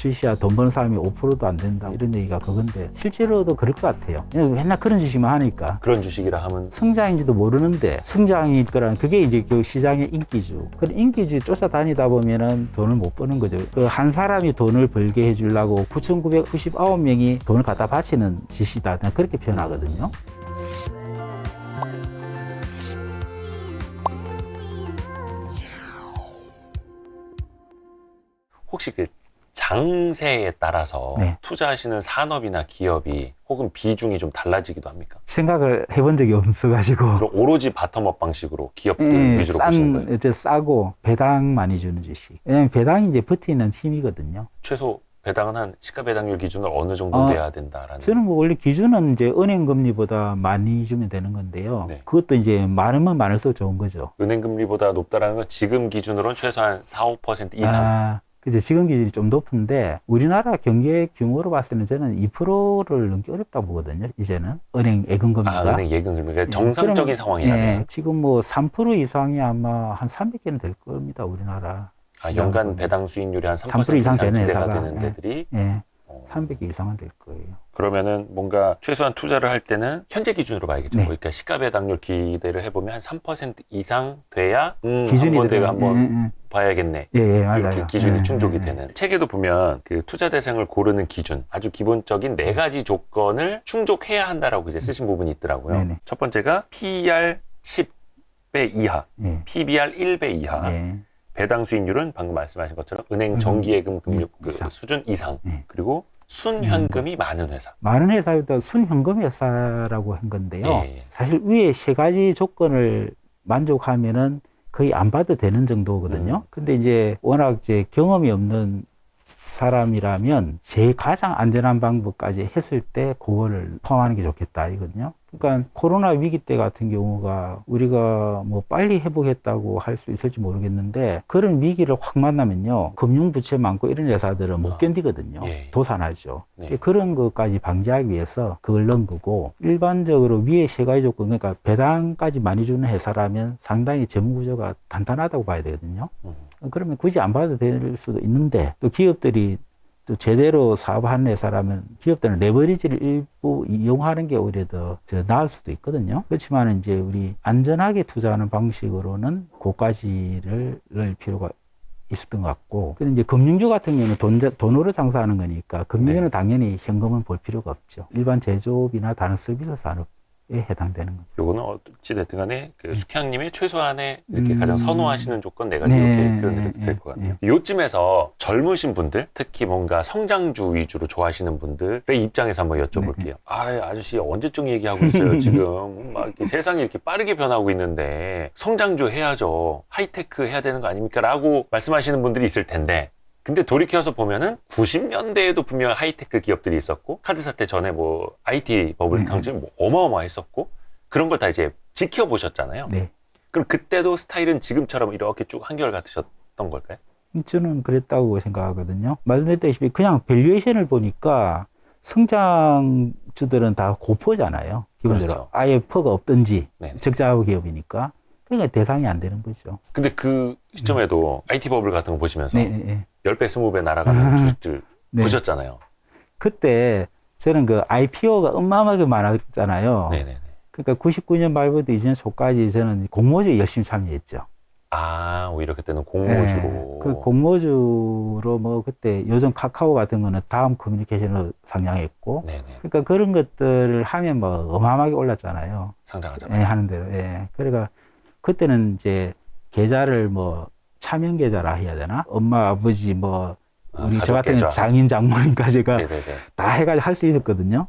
주식이야 돈 버는 사람이 5%도 안 된다 이런 얘기가 그건데 실제로도 그럴 것 같아요. 맨날 그런 주식만 하니까. 그런 주식이라 하면 성장인지도 모르는데 성장일 거라는 그게 이제 그 시장의 인기주. 그런 인기주 쫓아다니다 보면은 돈을 못 버는 거죠. 그 한 사람이 돈을 벌게 해주려고 9,999명이 돈을 갖다 바치는 짓이다. 그렇게 표현하거든요. 혹시 그 장세에 따라서 네. 투자하시는 산업이나 기업이 혹은 비중이 좀 달라지기도 합니까? 생각을 해본 적이 없어가지고. 그럼 오로지 바텀업 방식으로 기업들 위주로 보시는 거예요? 이제 싸고 배당 많이 주는 주식. 왜냐면 배당이 이제 버티는 힘이거든요. 최소 배당은 한 시가 배당률 기준으로 어느 정도 돼야 된다라는. 저는 뭐 원래 기준은 이제 은행 금리보다 많이 주면 되는 건데요. 네. 그것도 이제 많으면 많을수록 좋은 거죠. 은행 금리보다 높다라는 건 지금 기준으로는 최소한 4, 5% 이상. 그죠. 지금 기준이 좀 높은데 우리나라 경제 규모로 봤을 때는 저는 2%를 넘기 어렵다고 보거든요. 이제는 은행 예금금리가. 은행 예금금리가 정상적인 상황이라면. 지금 뭐 3% 이상이 아마 한 300개는 될 겁니다. 우리나라. 연간 배당 수익률이 한 3% 이상 되는 기대가 회사가. 되는 데들이 300개 이상은 될 거예요. 그러면은 뭔가 최소한 투자를 할 때는 현재 기준으로 봐야겠죠. 네. 그러니까 시가 배당률 기대를 해보면 한 3% 이상 돼야 기준이 한번 봐야겠네. 맞아요. 이렇게 기준이 충족이 되는. 책에도 보면 그 투자 대상을 고르는 기준, 아주 기본적인 4가지 조건을 충족해야 한다라고 이제 쓰신 부분이 있더라고요. 네네. 첫 번째가 PER 10배 이하, PBR 1배 이하. 배당 수익률은 방금 말씀하신 것처럼 은행 정기예금 금융 수준 이상. 그리고 순현금이 많은 회사. 많은 회사보다 순현금 회사라고 한 건데요. 사실 위에 3가지 조건을 만족하면은 거의 안 봐도 되는 정도거든요. 근데 이제 워낙 이제 경험이 없는 사람이라면 제일 가장 안전한 방법까지 했을 때 그거를 포함하는 게 좋겠다 이거든요. 그러니까 코로나 위기 때 같은 경우가 우리가 뭐 빨리 회복했다고 할 수 있을지 모르겠는데 그런 위기를 확 만나면요. 금융부채 많고 이런 회사들은 못 견디거든요. 도산하죠. 그런 것까지 방지하기 위해서 그걸 넣은 거고 일반적으로 위에 3가지 조건 그러니까 배당까지 많이 주는 회사라면 상당히 재무구조가 단단하다고 봐야 되거든요. 그러면 굳이 안 봐도 될 수도 있는데 또 기업들이 또 제대로 사업하는 회사라면 기업들은 레버리지를 일부 이용하는 게 오히려 더 나을 수도 있거든요. 그렇지만 이제 우리 안전하게 투자하는 방식으로는 그까지를 넣을 필요가 있었던 것 같고. 근데 이제 금융주 같은 경우는 돈으로 장사하는 거니까 금융주는 당연히 현금은 볼 필요가 없죠. 일반 제조업이나 다른 서비스 산업 해당되는 겁니다. 요거는 어찌됐든 간에 그 숙향님의 최소한의 이렇게 가장 선호하시는 조건 4가지 이렇게 표현을 해도 될 것 같네요. 요쯤에서 젊으신 분들, 특히 뭔가 성장주 위주로 좋아하시는 분들의 입장에서 한번 여쭤볼게요. 아저씨 언제쯤 얘기하고 있어요, 지금. 막 이렇게 세상이 이렇게 빠르게 변하고 있는데 성장주 해야죠. 하이테크 해야 되는 거 아닙니까? 라고 말씀하시는 분들이 있을 텐데 근데 돌이켜서 보면은 90년대에도 분명 하이테크 기업들이 있었고 카드 사태 전에 뭐 IT 버블 강점이 뭐 어마어마했었고 그런 걸 다 이제 지켜보셨잖아요. 그럼 그때도 스타일은 지금처럼 이렇게 쭉 한결같으셨던 걸까요? 저는 그랬다고 생각하거든요. 말씀드렸다시피 그냥 밸류에이션을 보니까 성장주들은 다 고퍼잖아요. 기본적으로. 그렇죠. 아예 퍼가 없든지 적자 기업이니까. 그러니까 대상이 안 되는 거죠. 근데 그 시점에도 IT 버블 같은 거 보시면서 10배, 20배 날아가는 주식들 보셨잖아요. 그때 저는 그 IPO가 어마어마하게 많았잖아요. 그러니까 99년 말부터 2000년 초까지 저는 공모주에 열심히 참여했죠. 오히려 그때는 공모주로. 그 공모주로 뭐 그때 요즘 카카오 같은 거는 다음 커뮤니케이션으로 상장했고. 그러니까 그런 것들을 하면 뭐 어마어마하게 올랐잖아요. 상장하자마자. 하는 대로. 그러니까 그때는 이제 계좌를 뭐 차명 계좌라 해야 되나? 엄마, 아버지 뭐 우리 저 같은 경우는 장인, 장모님까지가 다 해가지고 할 수 있었거든요.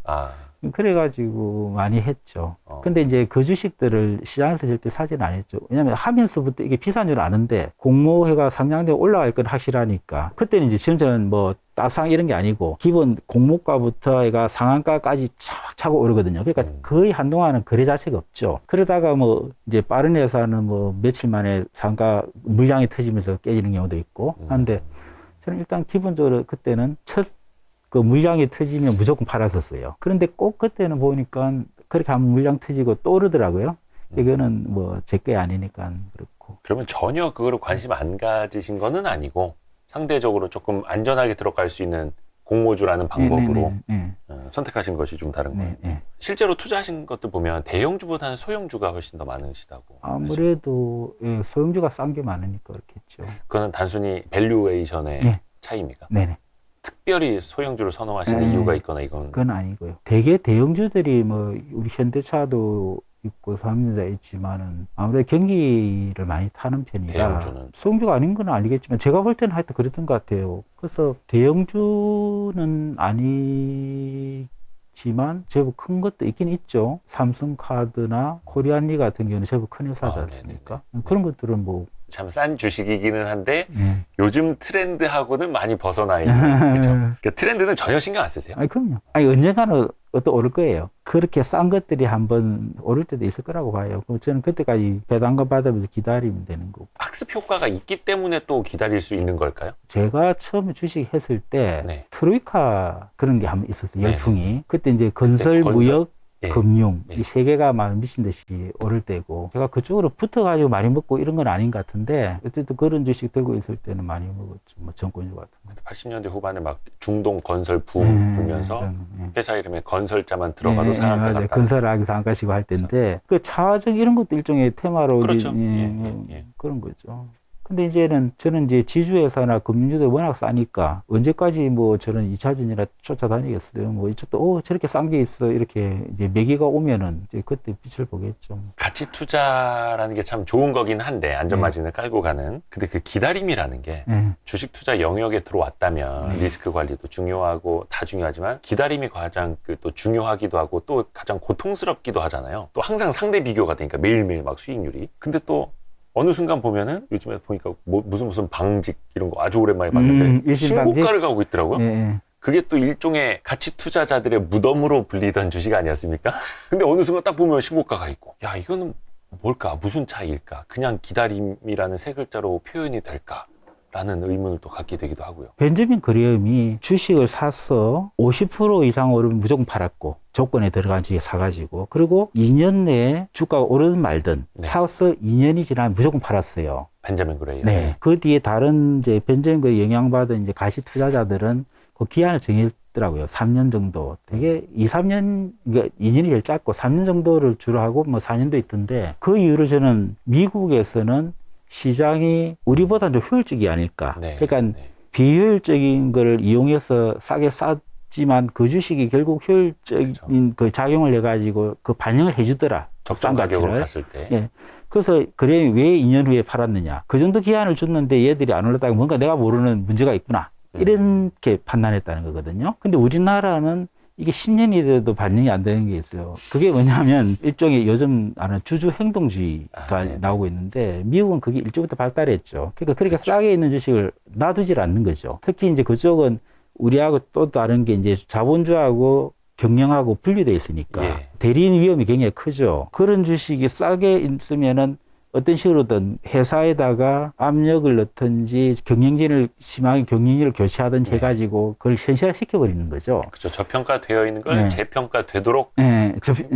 그래가지고 많이 했죠. 근데 이제 그 주식들을 시장에서 절대 사지는 안 했죠. 왜냐면 하면서부터 이게 비싼 줄 아는데 공모회가 상장되고 올라갈 건 확실하니까. 그때는 이제 지금처럼 뭐 따상 이런 게 아니고 기본 공모가부터 애가 상한가까지 촥 차고 오르거든요. 그러니까 거의 한동안은 거래 자체가 없죠. 그러다가 뭐 이제 빠른 회사는 뭐 며칠 만에 상가 물량이 터지면서 깨지는 경우도 있고 하는데 저는 일단 기본적으로 그때는 그 물량이 터지면 무조건 팔았었어요. 그런데 꼭 그때는 보니까 그렇게 하면 물량 터지고 또 오르더라고요. 이거는 뭐 제 게 아니니까 그렇고. 그러면 전혀 그거를 관심 안 가지신 거는 아니고 상대적으로 조금 안전하게 들어갈 수 있는 공모주라는 방법으로 선택하신 것이 좀 다른 거예요. 실제로 투자하신 것들 보면 대형주보다는 소형주가 훨씬 더 많으시다고. 아무래도 소형주가 싼 게 많으니까 그렇겠죠. 그거는 단순히 밸류에이션의 차이입니까? 네네. 특별히 소형주를 선호하시는 이유가 있거나 이건? 그건 아니고요. 대개 대형주들이 뭐 우리 현대차도 있고 삼성전자 있지만은 아무래도 경기를 많이 타는 편이라 대형주는? 소형주가 아닌 건 아니겠지만 제가 볼 때는 하여튼 그랬던 것 같아요. 그래서 대형주는 아니지만 제법 큰 것도 있긴 있죠. 삼성카드나 코리안리 같은 경우는 제법 큰 회사지 않습니까? 그런 것들은 뭐 참 싼 주식이기는 한데 요즘 트렌드하고는 많이 벗어나 있는 그렇죠? 그러니까 트렌드는 전혀 신경 안 쓰세요? 아니 그럼요. 아니 언젠가는 또 오를 거예요. 그렇게 싼 것들이 한번 오를 때도 있을 거라고 봐요. 그럼 저는 그때까지 배당금 받으면서 기다리면 되는 거고. 학습 효과가 있기 때문에 또 기다릴 수 있는 걸까요? 제가 처음에 주식 했을 때 트로이카 그런 게 한번 있었어요. 열풍이. 그때 이제 건설, 무역, 금융 이 세 개가 막 미친 듯이 오를 때고 제가 그쪽으로 붙어가지고 많이 먹고 이런 건 아닌 것 같은데 어쨌든 그런 주식 들고 있을 때는 많이 먹었죠. 뭐 정권주 같은 거. 80년대 후반에 막 중동 건설 붐 불면서 회사 이름에 건설자만 들어가도 상한가 갔다. 건설하기 상한가시고 할 때인데 그 차화적 이런 것도 일종의 테마로 그렇죠. 그런 거죠. 근데 이제는 저는 이제 지주회사나 금융주들 워낙 싸니까 언제까지 뭐 저는 2차전이나 쫓아다니겠어요. 뭐 이쪽도 저렇게 싼 게 있어 이렇게 이제 매기가 오면은 이제 그때 빛을 보겠죠. 가치 투자라는 게 참 좋은 거긴 한데 안전마진을 깔고 가는. 근데 그 기다림이라는 게 주식 투자 영역에 들어왔다면 리스크 관리도 중요하고 다 중요하지만 기다림이 가장 또 중요하기도 하고 또 가장 고통스럽기도 하잖아요. 또 항상 상대 비교가 되니까 매일매일 막 수익률이. 근데 또 어느 순간 보면은 요즘에 보니까 무슨 방직 이런 거 아주 오랜만에 봤는데 신고가를 가고 있더라고요. 그게 또 일종의 가치 투자자들의 무덤으로 불리던 주식 아니었습니까? 근데 어느 순간 딱 보면 신고가가 있고 야 이거는 뭘까? 무슨 차이일까? 그냥 기다림이라는 세 글자로 표현이 될까? 라는 의문을 또 갖게 되기도 하고요. 벤저민 그레엄이 주식을 사서 50% 이상 오르면 무조건 팔았고 조건에 들어간 주식 사가지고 그리고 2년 내에 주가가 오르든 말든 사서 2년이 지나면 무조건 팔았어요. 벤저민 그레엄. 네. 그 뒤에 다른 이제 벤저민 그레엄 영향받은 이제 가시 투자자들은 그 기한을 정했더라고요. 3년 정도. 되게 2, 3년, 그러니까 2년이 제일 짧고 3년 정도를 주로 하고 뭐 4년도 있던데 그 이유를 저는 미국에서는 시장이 우리보다 좀 효율적이 아닐까. 그러니까 비효율적인 걸 이용해서 싸게 쌌지만 그 주식이 결국 효율적인 그 작용을 해가지고 그 반영을 해주더라. 적정 가격으로 갔을 때. 그래서 그래 왜 2년 후에 팔았느냐. 그 정도 기한을 줬는데 얘들이 안 올랐다고 뭔가 내가 모르는 문제가 있구나. 이렇게 판단했다는 거거든요. 근데 우리나라는 이게 10년이 돼도 반영이 안 되는 게 있어요. 그게 뭐냐면 일종의 요즘 아는 주주 행동주의가 나오고 있는데 미국은 그게 일찍부터 발달했죠. 그러니까 그렇게 싸게 있는 주식을 놔두질 않는 거죠. 특히 이제 그쪽은 우리하고 또 다른 게 이제 자본주하고 경영하고 분리되어 있으니까 대리인 위험이 굉장히 크죠. 그런 주식이 싸게 있으면은 어떤 식으로든 회사에다가 압력을 넣든지 심하게 경영진을 교체하든지 해가지고 그걸 현실화 시켜버리는 거죠. 그렇죠. 저평가되어 있는 걸 재평가되도록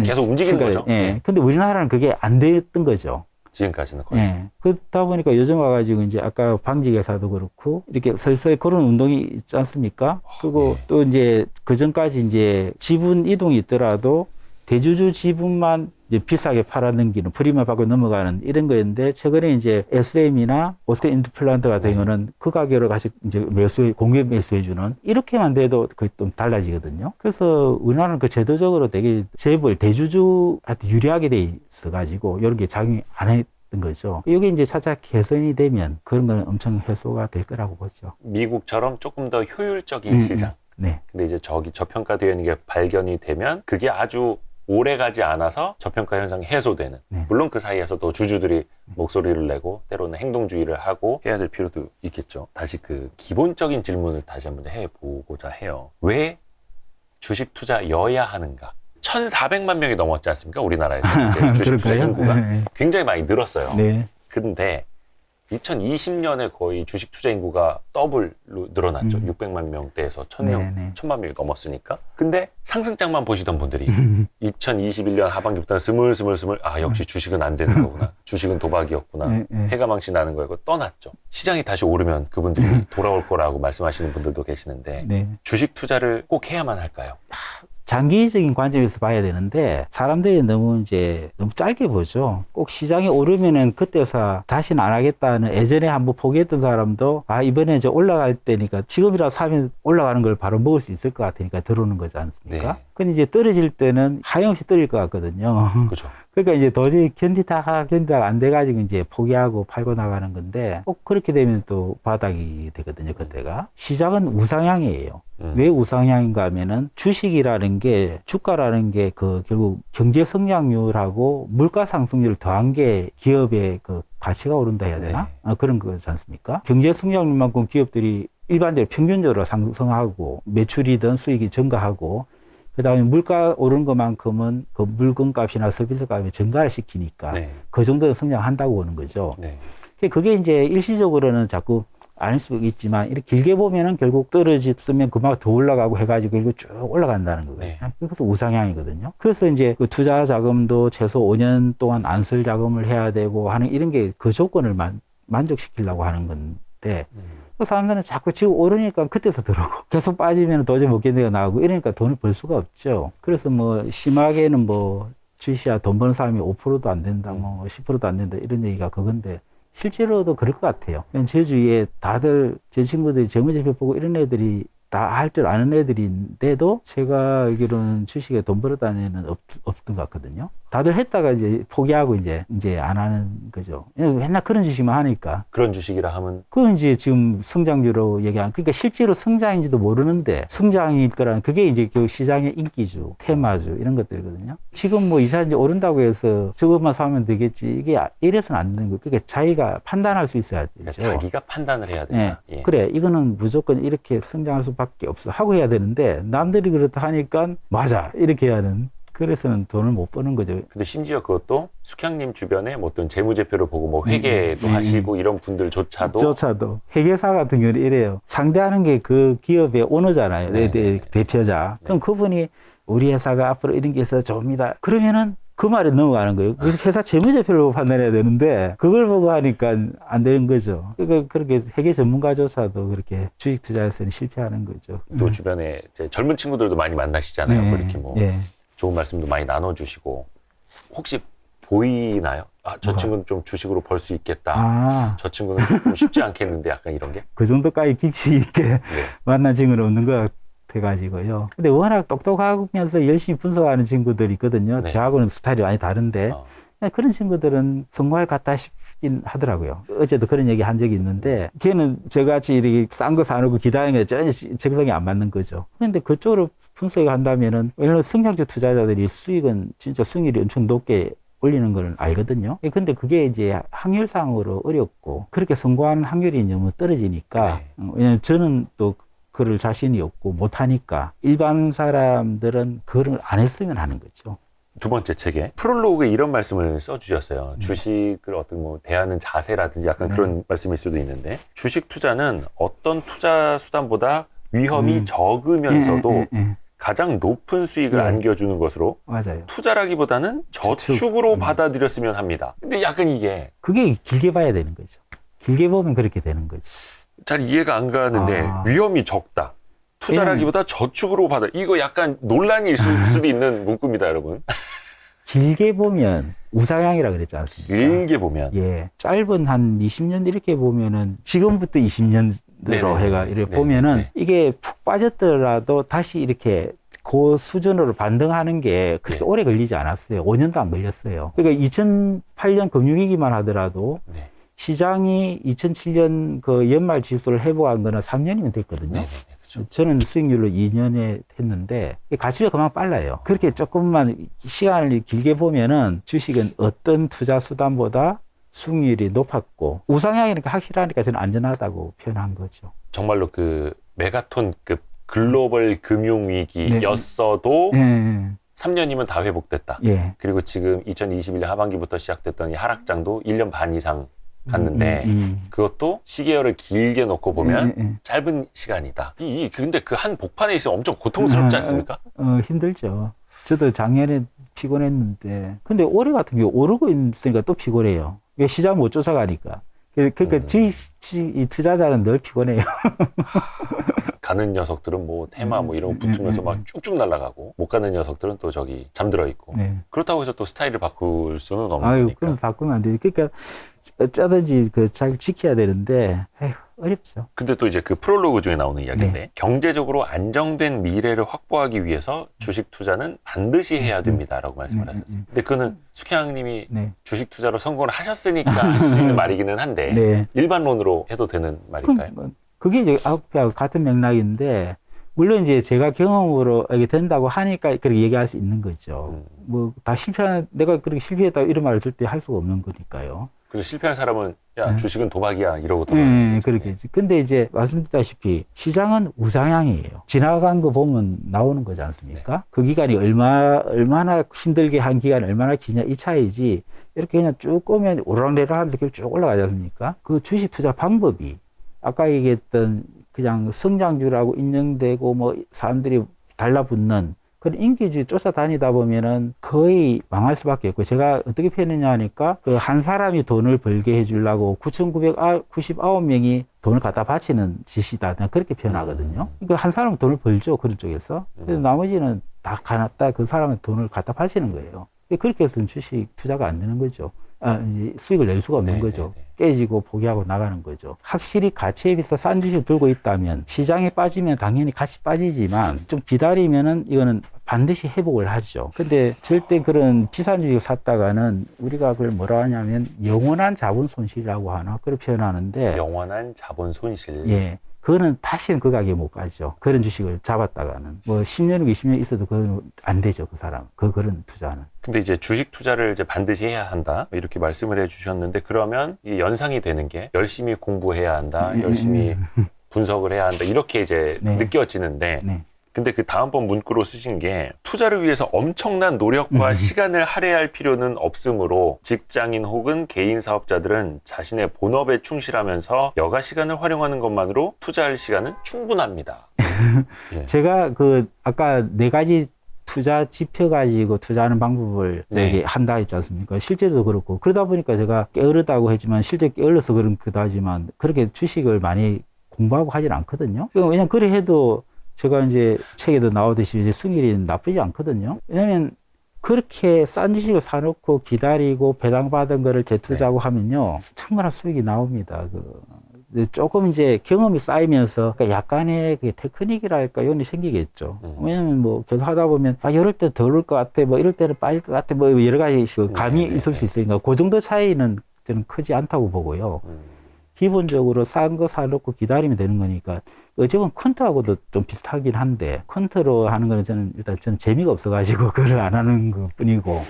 계속 움직이는 거죠. 근데 우리나라는 그게 안 됐던 거죠. 지금까지는 거의. 그러다 보니까 요즘 와가지고 이제 아까 방직회사도 그렇고 이렇게 슬슬 그런 운동이 있지 않습니까? 그리고 또 이제 그 전까지 이제 지분 이동이 있더라도 대주주 지분만 이제 비싸게 팔아넘기는 프리미엄 받고 넘어가는 이런 거였는데 최근에 이제 SM이나 오스트 인플란트 같은 경우는 그 가격으로 같이 이제 공개 매수해주는 이렇게만 돼도 그게 좀 달라지거든요. 그래서 우리나라는 그 제도적으로 되게 재벌 대주주한테 유리하게 돼 있어가지고 이런 게 작용이 안 했던 거죠. 이게 이제 차차 개선이 되면 그런 건 엄청 해소가 될 거라고 보죠. 미국처럼 조금 더 효율적인 시장. 근데 이제 저평가되어 있는 게 발견이 되면 그게 아주 오래 가지 않아서 저평가 현상이 해소되는. 물론 그 사이에서도 주주들이 목소리를 내고 때로는 행동주의를 하고 해야 될 필요도 있겠죠. 다시 그 기본적인 질문을 다시 한번 해보고자 해요. 왜 주식 투자여야 하는가? 1,400만 명이 넘었지 않습니까? 우리나라에서 이제 주식 투자 인구가 굉장히 많이 늘었어요. 근데 2020년에 거의 주식 투자 인구가 더블로 늘어났죠. 600만 명대에서 1000만 명이 넘었으니까. 근데 상승장만 보시던 분들이 2021년 하반기부터는 스물스물 역시 주식은 안 되는 거구나. 주식은 도박이었구나. 패가망신 나는 거고 떠났죠. 시장이 다시 오르면 그분들이 돌아올 거라고 말씀하시는 분들도 계시는데 주식 투자를 꼭 해야만 할까요? 장기적인 관점에서 봐야 되는데 사람들이 너무 짧게 보죠. 꼭 시장이 오르면은 그때서 다시는 안 하겠다는 예전에 한번 포기했던 사람도 이번에 이제 올라갈 때니까 지금이라도 사면 올라가는 걸 바로 먹을 수 있을 것 같으니까 들어오는 거지 않습니까? 네. 근데 이제 떨어질 때는 하염없이 떨어질 것 같거든요. 그렇죠. 그러니까 이제 도저히 견디다가 안 돼가지고 이제 포기하고 팔고 나가는 건데 꼭 그렇게 되면 또 바닥이 되거든요, 그때가. 시장은 우상향이에요. 왜 우상향인가 하면은 주식이라는 게, 주가라는 게 결국 경제 성장률하고 물가 상승률을 더한 게 기업의 그 가치가 오른다 해야 되나? 그런 거지 않습니까? 경제 성장률만큼 기업들이 일반적으로 평균적으로 상승하고 매출이든 수익이 증가하고 그 다음에 물가 오른 것만큼은 그 물건 값이나 서비스 값이 증가를 시키니까 그 정도는 성장한다고 보는 거죠. 그게 이제 일시적으로는 자꾸 아닐 수 있지만 이렇게 길게 보면은 결국 떨어졌으면 그만큼 더 올라가고 해가지고 결국 쭉 올라간다는 거거든요. 그래서 우상향이거든요. 그래서 이제 그 투자 자금도 최소 5년 동안 안 쓸 자금을 해야 되고 하는 이런 게 그 조건을 만족시키려고 하는 건데 그 사람들은 자꾸 지금 오르니까 그때서 들어오고 계속 빠지면 도저히 못 견디가 나오고 이러니까 돈을 벌 수가 없죠. 그래서 뭐 심하게는 뭐 주식이야 돈 버는 사람이 5%도 안 된다, 뭐 10%도 안 된다 이런 얘기가 그건데 실제로도 그럴 것 같아요. 제 주위에 다들 제 친구들이 재무제표 보고 이런 애들이 다 할 줄 아는 애들인데도 제가 알기로는 주식에 돈 벌었다는 애는 없던 것 같거든요. 다들 했다가 이제 포기하고 이제 안 하는 거죠. 맨날 그런 주식만 하니까. 그런 주식이라 하면? 그건 이제 지금 성장주로 얘기하는, 그러니까 실제로 성장인지도 모르는데 성장일 거라는 그게 이제 그 시장의 인기주, 테마주 이런 것들이거든요. 지금 뭐 이제 오른다고 해서 저것만 사면 되겠지. 이게 이래서는 안 되는 거예요. 그러니까 자기가 판단할 수 있어야 되죠. 그러니까 자기가 판단을 해야 된다. 네. 그래, 이거는 무조건 이렇게 성장할 수밖에 없어 하고 해야 되는데 남들이 그렇다 하니까 맞아 이렇게 하는. 그래서는 돈을 못 버는 거죠. 근데 심지어 그것도 숙향님 주변에 뭐 어떤 재무제표를 보고 뭐 회계도 하시고 이런 분들조차도 회계사 같은 경우는 이래요. 상대하는 게 그 기업의 오너잖아요. 대표자. 그럼 그분이 우리 회사가 앞으로 이런 게 있어서 좋습니다. 그러면은 그 말에 넘어가는 거예요. 그래서 회사 재무제표로 판단해야 되는데 그걸 보고 하니까 안 되는 거죠. 그러니까 그렇게 회계 전문가조차도 그렇게 주식 투자에서는 실패하는 거죠. 또 주변에 이제 젊은 친구들도 많이 만나시잖아요. 그렇게 뭐 좋은 말씀도 많이 나눠주시고. 혹시 보이나요? 저 친구는 좀 주식으로 벌 수 있겠다. 저 친구는 조금 쉽지 않겠는데 약간 이런 게? 그 정도까지 깊이 있게 만난 친구는 없는 것 같아가지고요. 근데 워낙 똑똑하면서 열심히 분석하는 친구들이 있거든요. 저하고는 스타일이 많이 다른데 그런 친구들은 성공할 것 같다 싶긴 하더라고요. 어제도 그런 얘기 한 적이 있는데 걔는 저같이 이렇게 싼 거 사놓고 기다리는 게 전혀 적성이 안 맞는 거죠. 그런데 그쪽으로 분석을 한다면은 왜냐면 성장주 투자자들이 수익은 진짜 수익률이 엄청 높게 올리는 걸 알거든요. 근데 그게 이제 확률상으로 어렵고 그렇게 성공하는 확률이 너무 떨어지니까 왜냐면 저는 또 그럴 자신이 없고 못하니까 일반 사람들은 그걸 안 했으면 하는 거죠. 두 번째 책에 프롤로그에 이런 말씀을 써주셨어요. 주식을 어떤 뭐 대하는 자세라든지 약간 그런 말씀일 수도 있는데 주식 투자는 어떤 투자 수단보다 위험이 적으면서도 가장 높은 수익을 안겨주는 것으로 맞아요. 투자라기보다는 저축으로 받아들였으면 합니다. 근데 약간 그게 길게 봐야 되는 거죠. 길게 보면 그렇게 되는 거죠. 잘 이해가 안 가는데 위험이 적다. 투자라기보다 저축으로 받아. 이거 약간 논란이 있을 수도 있는 문구입니다, 여러분. 길게 보면 우상향이라 그랬지 않습니까? 길게 보면. 짧은 한 20년 이렇게 보면은 지금부터 20년으로 해가 이렇게 보면은 이게 푹 빠졌더라도 다시 이렇게 그 수준으로 반등하는 게 그렇게 오래 걸리지 않았어요. 5년도 안 걸렸어요. 그러니까 2008년 금융위기만 하더라도 시장이 2007년 그 연말 지수를 회복한 거는 3년이면 됐거든요. 저는 수익률로 2년에 했는데 가치가 그만 빨라요. 그렇게 조금만 시간을 길게 보면은 주식은 어떤 투자 수단보다 수익률이 높았고 우상향이니까 확실하니까 저는 안전하다고 표현한 거죠. 정말로 그 메가톤급 글로벌 금융위기였어도 3년이면 다 회복됐다. 그리고 지금 2021년 하반기부터 시작됐던 이 하락장도 1년 반 이상 갔는데 그것도 시계열을 길게 놓고 보면 짧은 시간이다. 근데 그 한 복판에 있으면 엄청 고통스럽지 않습니까? 힘들죠. 저도 작년에 피곤했는데 근데 올해 같은 경우 오르고 있으니까 또 피곤해요. 시장 못 쫓아가니까. 그러니까 이 투자자는 늘 피곤해요. 가는 녀석들은 뭐 테마 뭐 이런 거 붙으면서 막 쭉쭉 날아가고 못 가는 녀석들은 또 저기 잠들어 있고 그렇다고 해서 또 스타일을 바꿀 수는 없는 거니까. 그럼 바꾸면 안 되지. 그러니까 어쩌든지 잘 지켜야 되는데 어렵죠. 근데 또 이제 그 프롤로그 중에 나오는 이야기인데 경제적으로 안정된 미래를 확보하기 위해서 주식 투자는 반드시 해야 됩니다라고 말씀을 하셨어요. 근데 그거는 숙향님이 주식 투자로 성공을 하셨으니까 하실 수 있는 말이기는 한데 일반론으로 해도 되는 말일까요? 그게 이제 앞에 같은 맥락인데 물론 이제 제가 경험으로 이게 된다고 하니까 그렇게 얘기할 수 있는 거죠. 뭐 다 내가 그렇게 실패했다 이런 말을 절대 할 수가 없는 거니까요. 그래서 실패한 사람은 야 주식은 도박이야 이러고 그렇겠지. 근데 이제 말씀드렸다시피 시장은 우상향이에요. 지나간 거 보면 나오는 거지 않습니까? 그 기간이 얼마나 힘들게 한 기간이 얼마나 기냐 이 차이지 이렇게 그냥 쭉 오면 오르락내리락 하면서 쭉 올라가지 않습니까? 그 주식 투자 방법이 아까 얘기했던 그냥 성장주라고 인정되고 뭐 사람들이 달라붙는 그런 인기주의 쫓아다니다 보면은 거의 망할 수밖에 없고 제가 어떻게 표현했냐 하니까 그 한 사람이 돈을 벌게 해주려고 9,999명이 돈을 갖다 바치는 짓이다. 그냥 그렇게 표현하거든요. 그러니까 한 사람은 돈을 벌죠. 그런 쪽에서. 그래서 나머지는 다 가놨다 그 사람의 돈을 갖다 바치는 거예요. 그렇게 해서는 주식 투자가 안 되는 거죠. 수익을 낼 수가 없는 거죠. 깨지고 포기하고 나가는 거죠. 확실히 가치에 비해서 싼 주식을 들고 있다면 시장에 빠지면 당연히 같이 빠지지만 좀 기다리면은 이거는 반드시 회복을 하죠. 근데 절대 그런 비싼 주식을 샀다가는 우리가 그걸 뭐라 하냐면 영원한 자본 손실이라고 하나 그렇게 표현하는데 영원한 자본 손실. 예. 그거는 다시는 그 가게에 못 가죠. 그런 주식을 잡았다가는. 뭐 10년, 20년 있어도 그건 안 되죠. 그 사람. 그런 투자는. 근데 이제 주식 투자를 이제 반드시 해야 한다. 이렇게 말씀을 해 주셨는데 그러면 이 연상이 되는 게 열심히 공부해야 한다. 열심히 분석을 해야 한다. 이렇게 이제 느껴지는데 근데 그 다음번 문구로 쓰신 게 투자를 위해서 엄청난 노력과 시간을 할애할 필요는 없으므로 직장인 혹은 개인 사업자들은 자신의 본업에 충실하면서 여가 시간을 활용하는 것만으로 투자할 시간은 충분합니다. 예. 제가 아까 4가지 투자 지표 가지고 투자하는 방법을 한다 했지 않습니까? 실제로도 그렇고 그러다 보니까 제가 게으르다고 했지만 실제 게을러서 그다지만 그렇게 주식을 많이 공부하고 하진 않거든요. 왜냐면 그래 해도 제가 이제 책에도 나오듯이 이제 승률이 나쁘지 않거든요. 왜냐면 그렇게 싼 주식을 사놓고 기다리고 배당받은 거를 재투자하고 하면요. 충분한 수익이 나옵니다. 조금 이제 경험이 쌓이면서 약간의 테크닉이랄까 이런 게 생기겠죠. 왜냐면 뭐 계속 하다 보면 이럴 때 더 오를 것 같아. 뭐 이럴 때는 빠질 것 같아. 뭐 여러 가지 감이 있을 수 있으니까 그 정도 차이는 저는 크지 않다고 보고요. 기본적으로 싼 거 사놓고 기다리면 되는 거니까 어쩌면 컨트하고도 좀 비슷하긴 한데 컨트로 하는 거는 저는 재미가 없어가지고 그걸 안 하는 것 뿐이고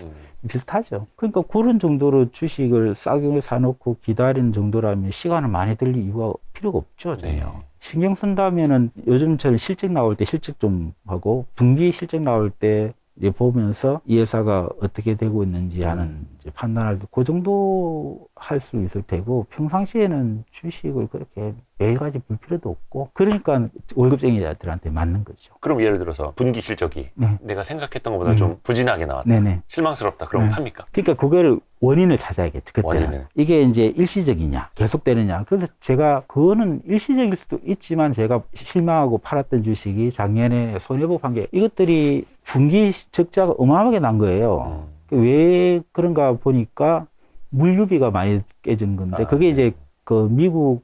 비슷하죠. 그러니까 그런 정도로 주식을 싸게 사놓고 기다리는 정도라면 시간을 많이 들릴 이유가 필요가 없죠. 전혀. 신경 쓴다면은 요즘처럼 실적 나올 때 실적 좀 하고 분기 실적 나올 때 이제 보면서 이 회사가 어떻게 되고 있는지 하는 이제 판단할 때 그 정도 할 수 있을 테고 평상시에는 주식을 그렇게 매일까지 볼 필요도 없고 그러니까 월급쟁이들한테 맞는 거죠. 그럼 예를 들어서 분기 실적이 내가 생각했던 것보다 좀 부진하게 나왔다. 실망스럽다. 그럼 팝니까? 그러니까 그걸 원인을 찾아야겠죠. 그때는. 이게 이제 일시적이냐 계속되느냐. 그래서 제가 그거는 일시적일 수도 있지만 제가 실망하고 팔았던 주식이 작년에 손해보고 한 게 이것들이 분기 적자가 어마어마하게 난 거예요. 왜 그런가 보니까 물류비가 많이 깨진 건데 그게 이제 그 미국의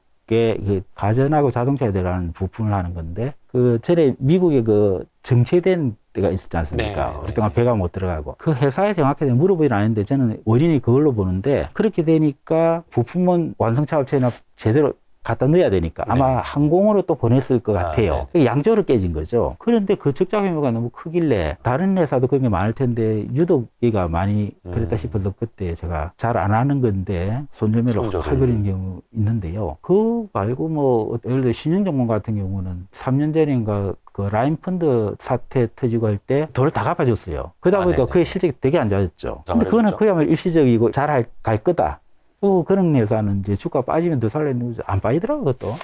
그 가전하고 자동차에 들어가는 부품을 하는 건데 그 전에 미국에 그 정체된 때가 있었지 않습니까? 오랫동안 배가 못 들어가고 그 회사에 정확하게 물어보진 않았는데 저는 원인이 그걸로 보는데 그렇게 되니까 부품은 완성차 업체나 제대로 갖다 넣어야 되니까 아마 항공으로 또 보냈을 것 같아요. 양쪽으로 깨진 거죠. 그런데 그 적자 규모가 너무 크길래 다른 회사도 그런 게 많을 텐데 유독 얘가 많이 그랬다 싶어서 그때 제가 잘 안 하는 건데 손절매를 확 해버리는 경우 있는데요. 그거 말고 뭐 예를 들어 신영정문 같은 경우는 3년 전인가 그 라인 펀드 사태 터지고 할 때 돈을 다 갚아줬어요. 그러다 보니까 그의 실적이 되게 안 좋아졌죠. 근데 그거는 그야말로 일시적이고 잘 갈 거다. 그런 회사는 이제 주가 빠지면 더 살려는 거죠. 안 빠지더라고, 그것도.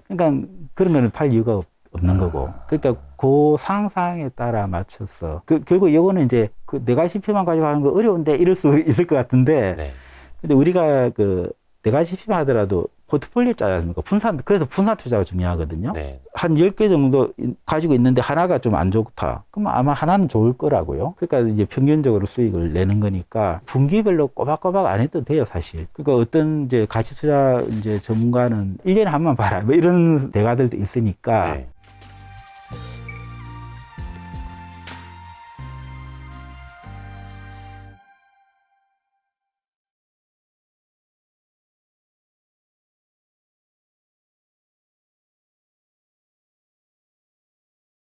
그러니까 그런 거는 팔 이유가 없는 거고. 그러니까 그 상상에 따라 맞춰서. 결국 이거는 이제 그 네 가지 표만 가지고 하는 거 어려운데 이럴 수 있을 것 같은데. 네. 근데 우리가 그 네 가지 표만 하더라도 포트폴리오 짜지 않습니까? 그래서 분산 투자가 중요하거든요. 네. 한 10개 정도 가지고 있는데 하나가 좀 안 좋다. 그럼 아마 하나는 좋을 거라고요. 그러니까 이제 평균적으로 수익을 내는 거니까 분기별로 꼬박꼬박 안 해도 돼요, 사실. 그러니까 어떤 이제 가치 투자 이제 전문가는 1년에 한 번 봐라. 뭐 이런 대가들도 있으니까 네.